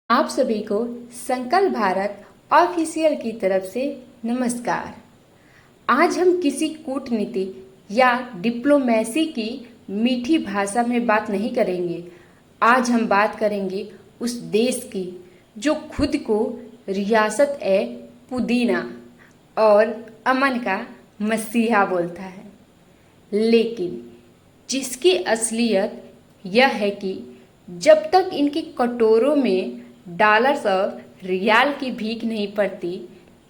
आप सभी को संकल्प भारत ऑफिशियल की तरफ से नमस्कार। आज हम किसी कूटनीति या डिप्लोमेसी की मीठी भाषा में बात नहीं करेंगे। आज हम बात करेंगे उस देश की जो खुद को रियासत ए पुदीना और अमन का मसीहा बोलता है, लेकिन जिसकी असलियत यह है कि जब तक इनके कटोरों में डॉलर्स और रियाल की भीख नहीं पड़ती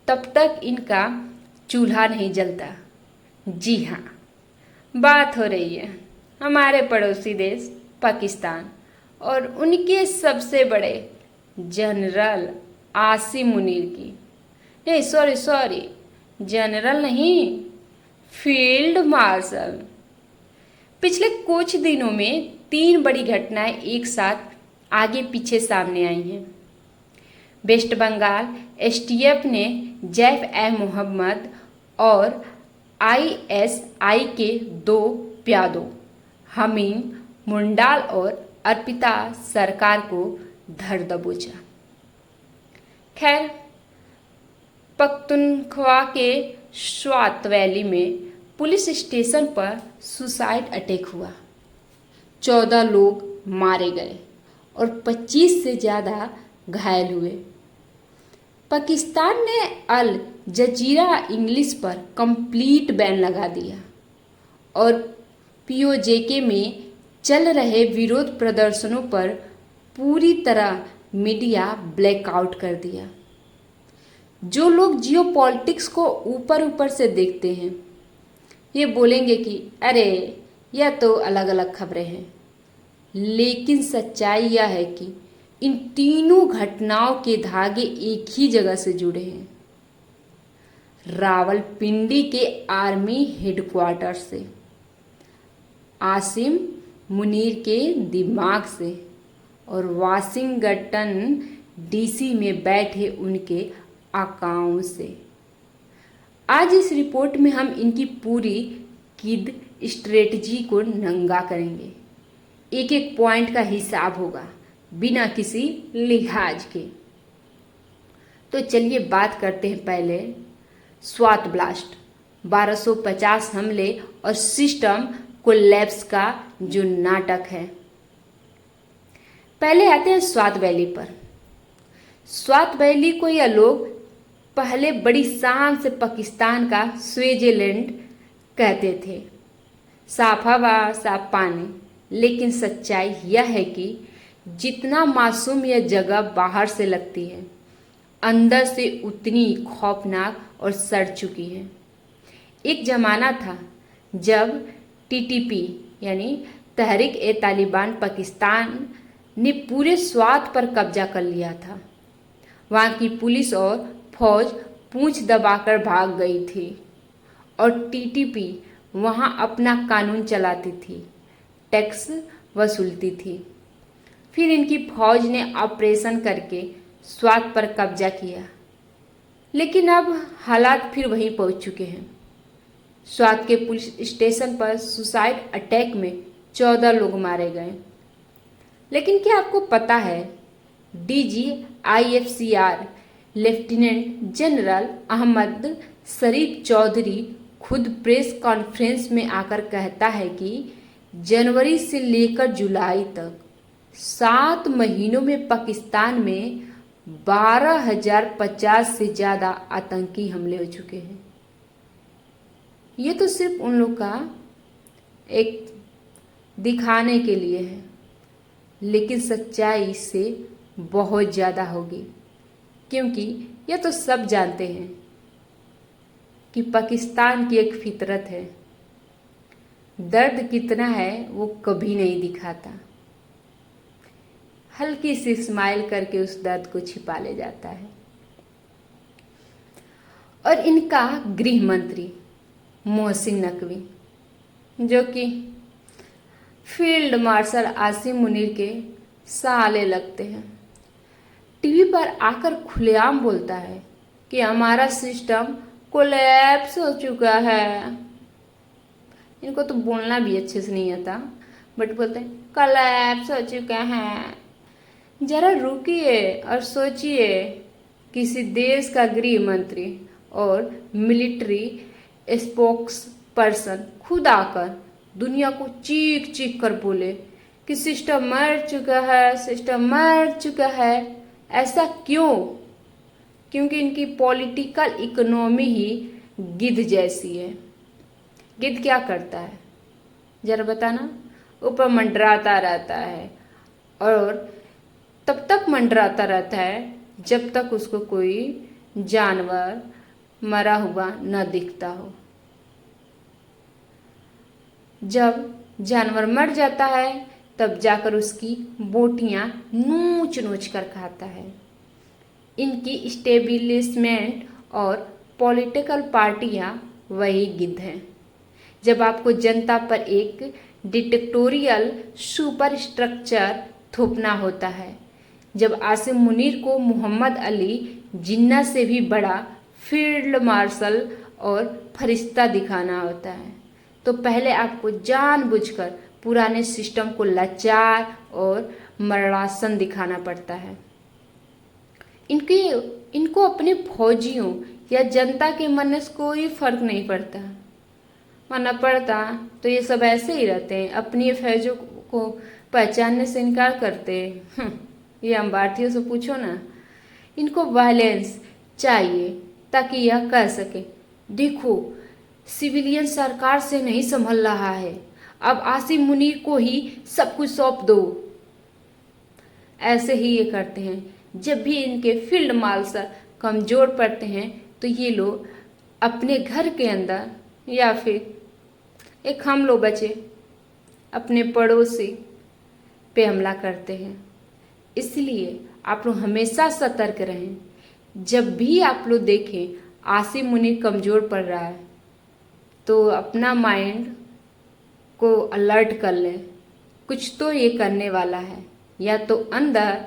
तब तक इनका चूल्हा नहीं जलता। जी हाँ, बात हो रही है हमारे पड़ोसी देश पाकिस्तान और उनके सबसे बड़े जनरल आसिम मुनीर की। नहीं, सॉरी, जनरल नहीं, फील्ड मार्शल। पिछले कुछ दिनों में 3 बड़ी घटनाएं एक साथ आगे पीछे सामने आई हैं। वेस्ट बंगाल एसटीएफ ने जैफ ए मोहम्मद और आईएसआई के 2 प्यादों हमीम मुंडाल और अर्पिता सरकार को धर दबोचा। खैर, पख्तूनख्वा के स्वात वैली में पुलिस स्टेशन पर सुसाइड अटैक हुआ। 14 लोग मारे गए और 25 से ज़्यादा घायल हुए। पाकिस्तान ने अल जजीरा इंग्लिश पर कंप्लीट बैन लगा दिया और पीओजेके में चल रहे विरोध प्रदर्शनों पर पूरी तरह मीडिया ब्लैकआउट कर दिया। जो लोग जियो पॉलिटिक्स को ऊपर ऊपर से देखते हैं ये बोलेंगे कि अरे यह तो अलग अलग खबरें हैं, लेकिन सच्चाई यह है कि इन तीनों घटनाओं के धागे एक ही जगह से जुड़े हैं, रावलपिंडी के आर्मी हेडक्वार्टर से, आसिम मुनीर के दिमाग से और वाशिंगटन डीसी में बैठे उनके आकाओं से। आज इस रिपोर्ट में हम इनकी पूरी किड स्ट्रेटजी को नंगा करेंगे। एक एक पॉइंट का हिसाब होगा बिना किसी लिहाज के। तो चलिए बात करते हैं पहले स्वात ब्लास्ट, 1250 हमले और सिस्टम कोलैप्स का जो नाटक है। पहले आते हैं स्वात वैली पर। स्वात वैली को यह लोग पहले बड़ी शान से पाकिस्तान का स्विट्जरलैंड कहते थे। साफ हवा, साफ पानी, लेकिन सच्चाई यह है कि जितना मासूम यह जगह बाहर से लगती है, अंदर से उतनी खौफनाक और सड़ चुकी है। एक ज़माना था जब टीटीपी यानी तहरीक ए तालिबान पाकिस्तान ने पूरे स्वात पर कब्जा कर लिया था। वहाँ की पुलिस और फौज पूंछ दबाकर भाग गई थी और टीटीपी वहाँ अपना कानून चलाती थी, टैक्स वसूलती थी। फिर इनकी फौज ने ऑपरेशन करके स्वात पर कब्जा किया, लेकिन अब हालात फिर वहीं पहुंच चुके हैं। स्वात के पुलिस स्टेशन पर सुसाइड अटैक में 14 लोग मारे गए। लेकिन क्या आपको पता है डीजी आईएफसीआर लेफ्टिनेंट जनरल अहमद शरीफ चौधरी खुद प्रेस कॉन्फ्रेंस में आकर कहता है कि जनवरी से लेकर जुलाई तक 7 महीनों में पाकिस्तान में 12,050 से ज़्यादा आतंकी हमले हो चुके हैं। ये तो सिर्फ उन लोग का एक दिखाने के लिए है, लेकिन सच्चाई इससे बहुत ज़्यादा होगी, क्योंकि यह तो सब जानते हैं कि पाकिस्तान की एक फितरत है, दर्द कितना है वो कभी नहीं दिखाता, हल्की सी स्माइल करके उस दर्द को छिपा ले जाता है। और इनका गृह मंत्री मोहसिन नकवी, जो कि फील्ड मार्शल आसिम मुनीर के साले लगते हैं, टीवी पर आकर खुलेआम बोलता है कि हमारा सिस्टम कोलैप्स हो चुका है। इनको तो बोलना भी अच्छे से नहीं आता, बट बोलते हैं कोलैप्स हो चुका है। जरा रुकिए और सोचिए, किसी देश का गृह मंत्री और मिलिट्री स्पोक्स पर्सन खुद आकर दुनिया को चीख चीख कर बोले कि सिस्टम मर चुका है, सिस्टम मर चुका है। ऐसा क्यों? क्योंकि इनकी पॉलिटिकल इकोनॉमी ही गिद्ध जैसी है। गिद्ध क्या करता है जरा बताना? ऊपर मंडराता रहता है और तब तक मंडराता रहता है जब तक उसको कोई जानवर मरा हुआ न दिखता हो। जब जानवर मर जाता है तब जाकर उसकी बोटियां नोच नोच कर खाता है। इनकी इस्टेब्लिशमेंट और पॉलिटिकल पार्टियां वही गिद्ध हैं। जब आपको जनता पर एक डिक्टेटोरियल सुपर स्ट्रक्चर थोपना होता है, जब आसिम मुनीर को मोहम्मद अली जिन्ना से भी बड़ा फील्ड मार्शल और फरिश्ता दिखाना होता है, तो पहले आपको जानबूझकर पुराने सिस्टम को लाचार और मरणासन दिखाना पड़ता है। इनको अपने फौजियों या जनता के मरने से कोई फर्क नहीं पड़ता। मानना पड़ता तो ये सब ऐसे ही रहते हैं, अपनी फौजों को पहचानने से इनकार करते। ये हम भारतीयों से पूछो ना। इनको वायलेंस चाहिए ताकि यह कह सके, देखो सिविलियन सरकार से नहीं संभल रहा है, अब आसिम मुनीर को ही सब कुछ सौंप दो। ऐसे ही ये करते हैं। जब भी इनके फील्ड मार्शल कमज़ोर पड़ते हैं तो ये लोग अपने घर के अंदर या फिर एक हम लोग बचे अपने पड़ोसी पे हमला करते हैं। इसलिए आप लोग हमेशा सतर्क रहें। जब भी आप लोग देखें आसिम मुनीर कमज़ोर पड़ रहा है तो अपना माइंड को अलर्ट कर लें, कुछ तो ये करने वाला है, या तो अंदर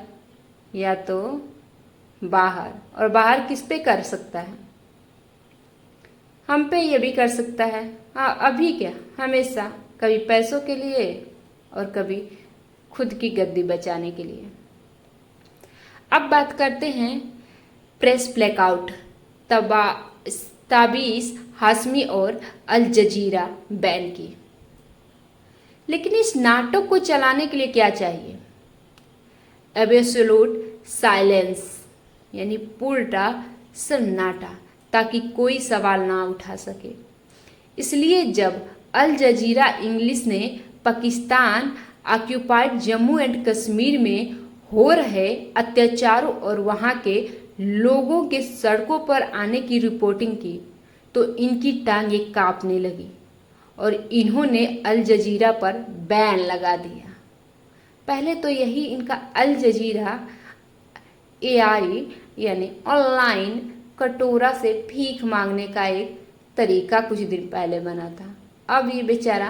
या तो बाहर। और बाहर किस पे कर सकता है? हम पे ये भी कर सकता है। हाँ, अभी क्या, हमेशा, कभी पैसों के लिए और कभी खुद की गद्दी बचाने के लिए। अब बात करते हैं प्रेस ब्लैकआउट, ताबीज़ हाशमी और अल जजीरा बैन की। लेकिन इस नाटक को चलाने के लिए क्या चाहिए? एब्सोल्यूट साइलेंस, यानी पूरा सन्नाटा, ताकि कोई सवाल ना उठा सके। इसलिए जब अल जजीरा इंग्लिश ने पाकिस्तान ऑक्यूपाइड जम्मू एंड कश्मीर में हो रहे अत्याचारों और वहाँ के लोगों के सड़कों पर आने की रिपोर्टिंग की, तो इनकी टांगें कांपने लगी और इन्होंने अल जजीरा पर बैन लगा दिया। पहले तो यही इनका अल जजीरा AI यानी ऑनलाइन कटोरा से भीख मांगने का एक तरीका कुछ दिन पहले बना था। अब ये बेचारा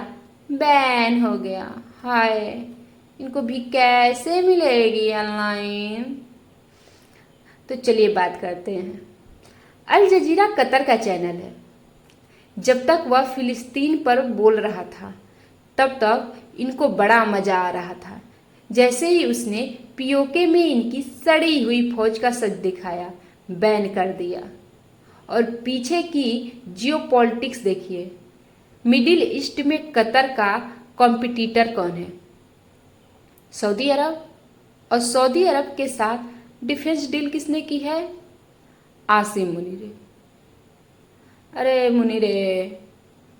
बैन हो गया। हाय, इनको भी कैसे मिलेगी ऑनलाइन? तो चलिए बात करते हैं। अल जजीरा कतर का चैनल है। जब तक वह फिलिस्तीन पर बोल रहा था तब तक इनको बड़ा मजा आ रहा था। जैसे ही उसने POK में इनकी सड़ी हुई फौज का सच दिखाया, बैन कर दिया। और पीछे की जियोपॉलिटिक्स देखिए। मिडिल ईस्ट में कतर का कॉम्पिटिटर कौन है? सऊदी अरब। और सऊदी अरब के साथ डिफेंस डील किसने की है? आसिम मुनीर। अरे मुनीर,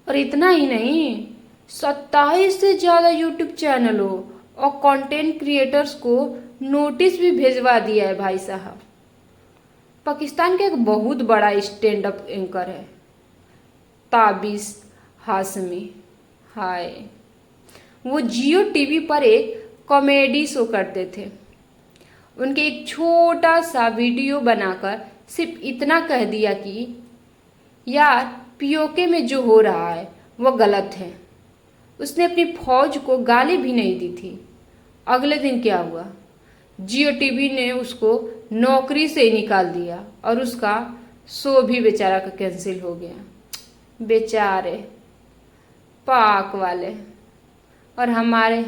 और इतना ही नहीं, 27 से ज़्यादा यूट्यूब चैनलों और कंटेंट क्रिएटर्स को नोटिस भी भेजवा दिया है भाई साहब। पाकिस्तान का एक बहुत बड़ा स्टैंड अप एंकर है ताबीज़ हाशमी। हाय, वो जियो टीवी पर एक कॉमेडी शो करते थे। उनके एक छोटा सा वीडियो बनाकर सिर्फ इतना कह दिया कि यार POK में जो हो रहा है वो गलत है। उसने अपनी फौज को गाली भी नहीं दी थी। अगले दिन क्या हुआ? जियो टीवी ने उसको नौकरी से निकाल दिया और उसका शो भी बेचारा का कैंसिल हो गया। बेचारे पाक वाले और हमारे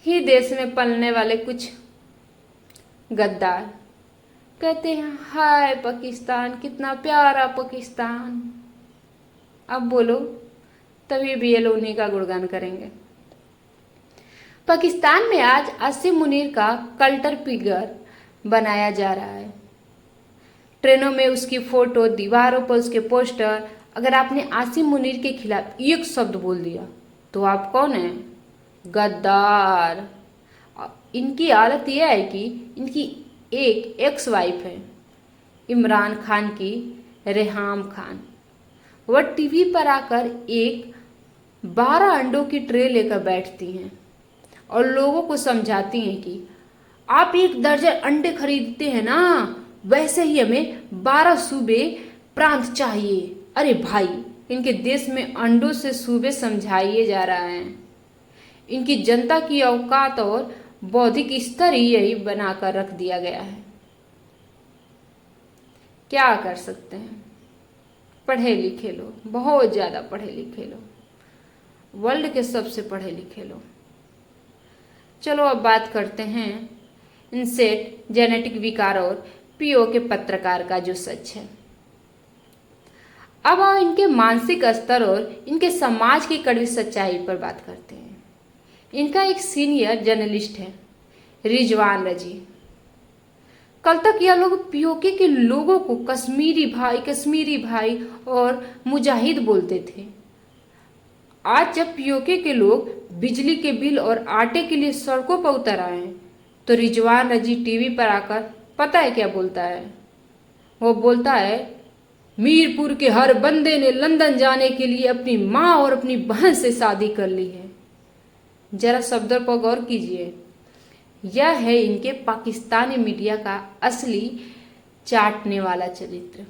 ही देश में पलने वाले कुछ गद्दार कहते हैं हाय पाकिस्तान, कितना प्यारा पाकिस्तान। अब बोलो, तभी भी ये लोग उन्हीं का गुणगान करेंगे। पाकिस्तान में आज आसिम मुनीर का कल्टर फिगर बनाया जा रहा है। ट्रेनों में उसकी फोटो, दीवारों पर उसके पोस्टर। अगर आपने आसिम मुनीर के खिलाफ एक शब्द बोल दिया तो आप कौन है? गद्दार। इनकी हालत यह है कि इनकी एक एक्स वाइफ है इमरान खान की, रेहाम खान। वह टीवी पर आकर एक 12 अंडों की ट्रे लेकर बैठती हैं और लोगों को समझाती हैं कि आप 1 दर्जन अंडे खरीदते हैं ना, वैसे ही हमें 12 सूबे प्रांत चाहिए। अरे भाई, इनके देश में अंडों से सूबे समझाइए जा रहा है। इनकी जनता की औकात और बौद्धिक स्तर ही यही बनाकर रख दिया गया है। क्या कर सकते हैं? पढ़े लिखे लोग, बहुत ज्यादा पढ़े लिखे लोग, वर्ल्ड के सबसे पढ़े लिखे लोग। चलो अब बात करते हैं इंसेट, जेनेटिक विकार और पीओ के पत्रकार का जो सच है। अब हम इनके मानसिक स्तर और इनके समाज की कड़वी सच्चाई पर बात करते हैं। इनका एक सीनियर जर्नलिस्ट है रिजवान रजी। कल तक यह लोग पीओके के लोगों को कश्मीरी भाई और मुजाहिद बोलते थे। आज जब पीओके के लोग बिजली के बिल और आटे के लिए सड़कों पर उतर आए हैं तो रिजवान रजी टीवी पर आकर पता है क्या बोलता है? वो बोलता है मीरपुर के हर बंदे ने लंदन जाने के लिए अपनी माँ और अपनी बहन से शादी कर ली है। जरा शब्दों पर गौर कीजिए। यह है इनके पाकिस्तानी मीडिया का असली चाटने वाला चरित्र।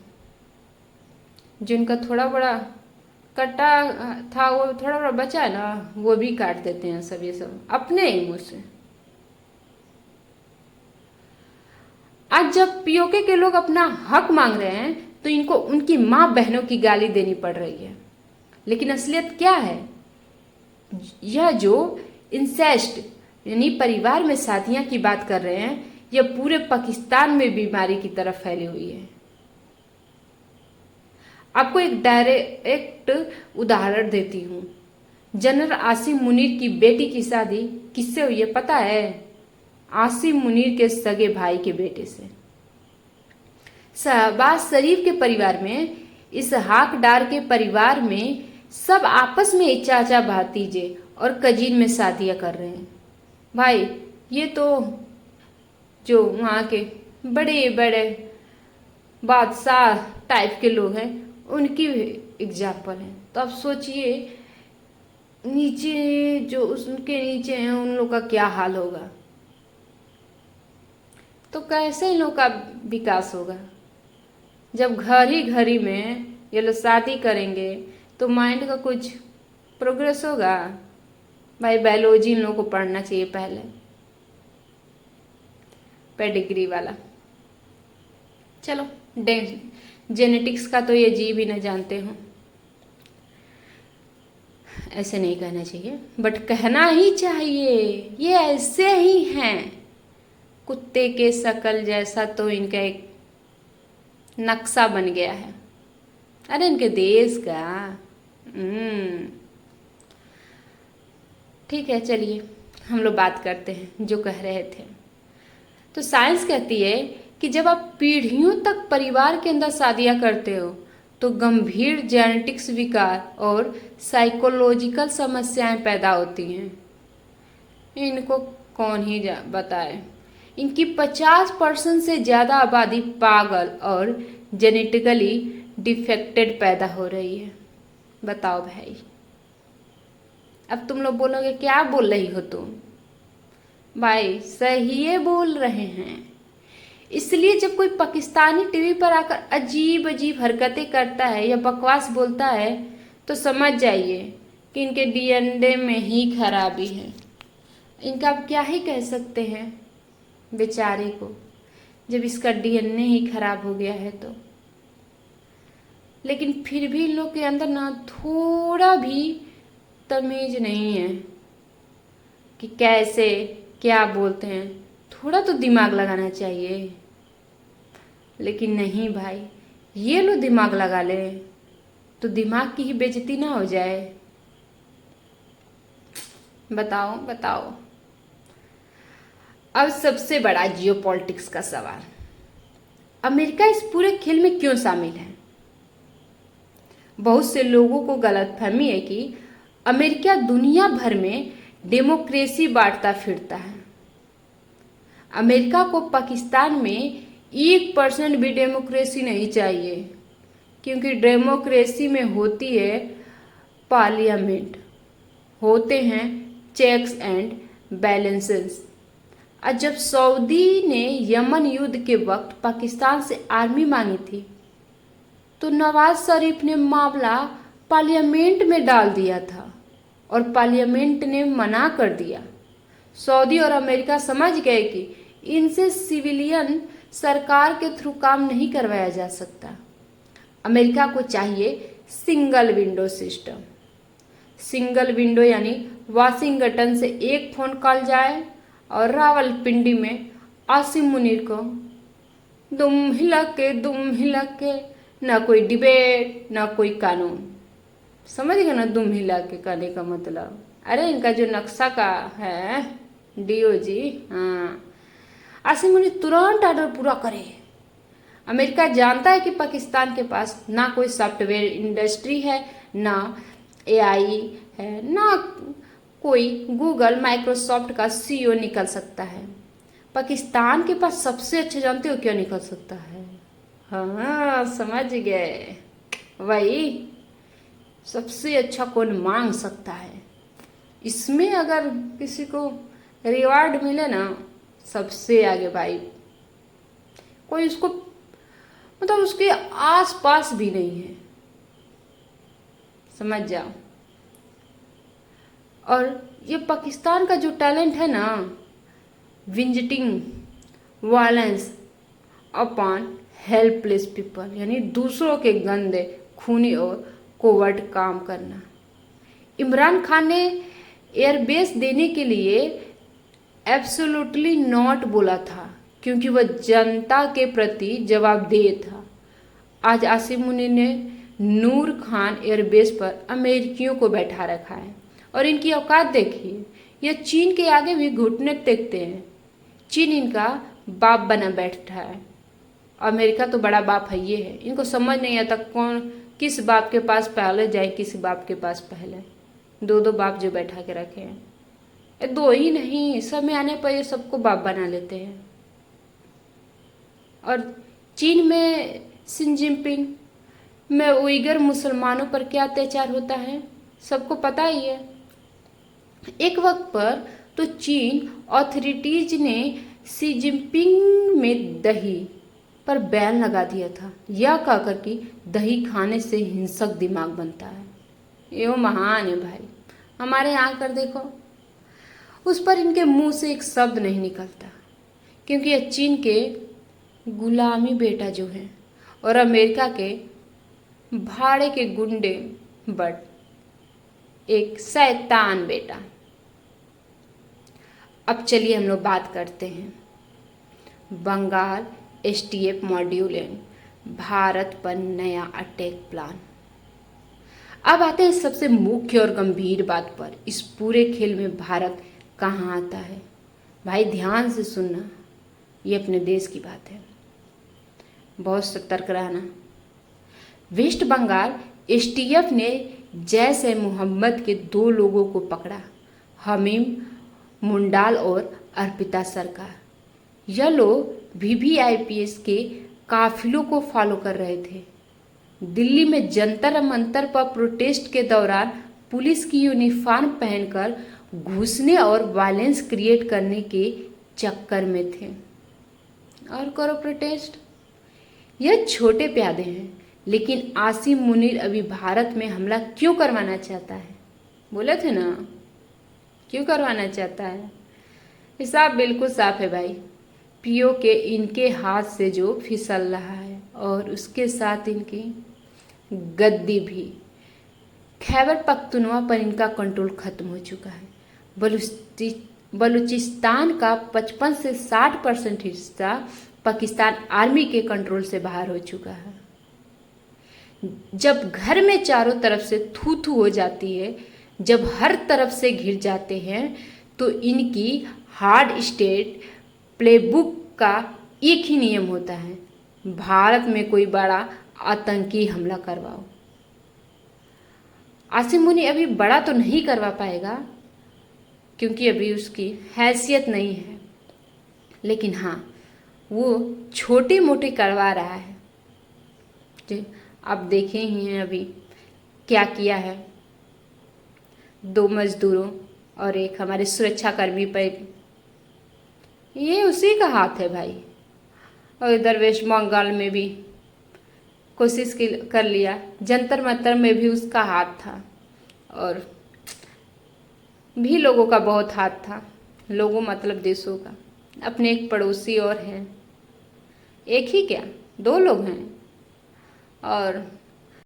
जिनका थोड़ा बड़ा कट्टा था, वो थोड़ा बड़ा बचा है ना, वो भी काट देते हैं सब, ये सब अपने ही मुंह से। आज जब पीओके के लोग अपना हक मांग रहे हैं तो इनको उनकी माँ बहनों की गाली देनी पड़ रही है। लेकिन असलियत क्या है? यह जो इंसेस्ट यानी परिवार में शादियां की बात कर रहे हैं, यह पूरे पाकिस्तान में बीमारी की तरफ फैली हुई है। आपको एक डायरेक्ट उदाहरण देती हूं। जनरल आसिम मुनीर की बेटी की शादी किससे हुई है पता है? आसिम मुनीर के सगे भाई के बेटे से। शहबाज शरीफ के परिवार में, इसहाक डार के परिवार में सब आपस में चाचा भतीजे और कजीन में शादियां कर रहे हैं। भाई, ये तो जो वहाँ के बड़े बड़े बादशाह टाइप के लोग हैं उनकी एग्जाम्पल है। तो आप सोचिए नीचे जो उनके नीचे हैं उन लोग का क्या हाल होगा। तो कैसे इन लोग का विकास होगा? जब घर ही में ये लोग शादी करेंगे तो माइंड का कुछ प्रोग्रेस होगा? भाई बायोलॉजी इन लोगों को पढ़ना चाहिए पहले, पेडिग्री वाला। चलो, जेनेटिक्स का तो ये जी भी न जानते हो, ऐसे नहीं कहना चाहिए, बट कहना ही चाहिए। ये ऐसे ही हैं, कुत्ते के शकल जैसा तो इनका एक नक्शा बन गया है। अरे इनके देश का। ठीक है, चलिए हम लोग बात करते हैं जो कह रहे थे। तो साइंस कहती है कि जब आप पीढ़ियों तक परिवार के अंदर शादियां करते हो तो गंभीर जेनेटिक्स विकार और साइकोलॉजिकल समस्याएं पैदा होती हैं। इनको कौन ही बताए। इनकी 50% से ज़्यादा आबादी पागल और जेनेटिकली डिफेक्टेड पैदा हो रही है। बताओ भाई। अब तुम लोग बोलोगे क्या बोल रही हो तुम? भाई सही बोल रहे हैं। इसलिए जब कोई पाकिस्तानी टीवी पर आकर अजीब अजीब हरकतें करता है या बकवास बोलता है तो समझ जाइए कि इनके डीएनए में ही खराबी है। इनका आप क्या ही कह सकते हैं बेचारे को, जब इसका डीएनए ही खराब हो गया है तो। लेकिन फिर भी इन लोग के अंदर ना थोड़ा भी तमीज नहीं है कि कैसे क्या बोलते हैं। थोड़ा तो दिमाग लगाना चाहिए। लेकिन नहीं भाई, ये लो दिमाग लगा ले तो दिमाग की ही बेइज्जती ना हो जाए। बताओ बताओ। अब सबसे बड़ा जियोपॉलिटिक्स का सवाल, अमेरिका इस पूरे खेल में क्यों शामिल है? बहुत से लोगों को गलतफहमी है कि अमेरिका दुनिया भर में डेमोक्रेसी बांटता फिरता है। अमेरिका को पाकिस्तान में 1% भी डेमोक्रेसी नहीं चाहिए, क्योंकि डेमोक्रेसी में होती है पार्लियामेंट, होते हैं चेक्स एंड बैलेंसेस। और जब सऊदी ने यमन युद्ध के वक्त पाकिस्तान से आर्मी मांगी थी तो नवाज शरीफ ने मामला पार्लियामेंट में डाल दिया था और पार्लियामेंट ने मना कर दिया। सऊदी और अमेरिका समझ गए कि इनसे सिविलियन सरकार के थ्रू काम नहीं करवाया जा सकता। अमेरिका को चाहिए single window system. Single window यानी वाशिंगटन से एक फ़ोन कॉल जाए और रावलपिंडी में आसिम मुनीर को दुम हिला के, ना कोई डिबेट ना कोई कानून। समझ गए ना दुम हिला के कहने का मतलब? अरे इनका जो नक्शा का है डीओजी, हाँ, आसिम मुनीर तुरंत ऑर्डर पूरा करे। अमेरिका जानता है कि पाकिस्तान के पास ना कोई सॉफ्टवेयर इंडस्ट्री है, ना एआई है, ना कोई गूगल माइक्रोसॉफ्ट का सीईओ निकल सकता है। पाकिस्तान के पास सबसे अच्छे जानते हो क्या निकल सकता है? हाँ समझ गए, वही सबसे अच्छा कौन मांग सकता है। इसमें अगर किसी को रिवार्ड मिले ना, सबसे आगे भाई कोई उसको मतलब उसके आस पास भी नहीं है, समझ जाओ। और ये पाकिस्तान का जो टैलेंट है ना, visiting violence upon helpless people, यानी दूसरों के गंदे खूनी और कोवर्ट काम करना। इमरान खान ने एयरबेस देने के लिए एब्सोल्युटली नॉट बोला था, क्योंकि वह जनता के प्रति जवाबदेह था। आज आसिम मुनीर ने नूर खान एयरबेस पर अमेरिकियों को बैठा रखा है और इनकी औकात देखिए, यह चीन के आगे भी घुटने टेकते हैं। चीन इनका बाप बना बैठा है। अमेरिका तो बड़ा बाप है, ये है, इनको समझ नहीं आता कौन किस बाप के पास पहले जाए, किस बाप के पास पहले। दो दो बाप जो बैठा के रखे हैं, दो ही नहीं, समय आने पर ये सबको बाप बना लेते हैं। और चीन में शी जिनपिंग में उइगर मुसलमानों पर क्या अत्याचार होता है सबको पता ही है। एक वक्त पर तो चीन ऑथोरिटीज ने शी जिनपिंग में दही पर बैन लगा दिया था, यह कहकर कि दही खाने से हिंसक दिमाग बनता है। ये महान है भाई। हमारे यहाँ कर देखो, उस पर इनके मुंह से एक शब्द नहीं निकलता, क्योंकि यह चीन के गुलामी बेटा जो है और अमेरिका के भाड़े के गुंडे बट एक शैतान बेटा। अब चलिए हम लोग बात करते हैं Bengal STF module and Bharat पर नया अटैक प्लान। अब आते हैं सबसे मुख्य और गंभीर बात पर, इस पूरे खेल में भारत कहाँ आता है? भाई ध्यान से सुनना, ये अपने देश की बात है, बहुत सतर्क रहना। वेस्ट बंगाल एसटीएफ ने जैश ए मोहम्मद के 2 लोगों को पकड़ा, हमीम मुंडाल और अर्पिता सरकार। यह लोग वीवीआईपीएस के काफिलों को फॉलो कर रहे थे। दिल्ली में जंतर मंतर पर प्रोटेस्ट के दौरान पुलिस की यूनिफॉर्म पहनकर घुसने और वायलेंस क्रिएट करने के चक्कर में थे। और करो प्रोटेस्ट। यह छोटे प्यादे हैं, लेकिन आसिम मुनीर अभी भारत में हमला क्यों करवाना चाहता है? बोले थे ना, क्यों करवाना चाहता है? हिसाब बिल्कुल साफ है भाई। पीओ के इनके हाथ से जो फिसल रहा है और उसके साथ इनकी गद्दी भी। खैबर पख्तूनवा पर इनका कंट्रोल खत्म हो चुका है। बलूचिस्तान का 55 से 60% हिस्सा पाकिस्तान आर्मी के कंट्रोल से बाहर हो चुका है। जब घर में चारों तरफ से थू थू हो जाती है, जब हर तरफ से घिर जाते हैं, तो इनकी हार्ड स्टेट प्लेबुक का एक ही नियम होता है, भारत में कोई बड़ा आतंकी हमला करवाओ। आसिम मुनी अभी बड़ा तो नहीं करवा पाएगा क्योंकि अभी उसकी हैसियत नहीं है, लेकिन हाँ वो छोटे मोटे करवा रहा है। जो आप देखे ही हैं अभी क्या किया है, 2 मजदूरों और एक हमारे सुरक्षाकर्मी पर, ये उसी का हाथ है भाई। और इधर वेस्ट बंगाल में भी कोशिश कर लिया, जंतर मंतर में भी उसका हाथ था, और भी लोगों का बहुत हाथ था, लोगों मतलब देशों का। अपने एक पड़ोसी और हैं, एक ही क्या 2 लोग हैं, और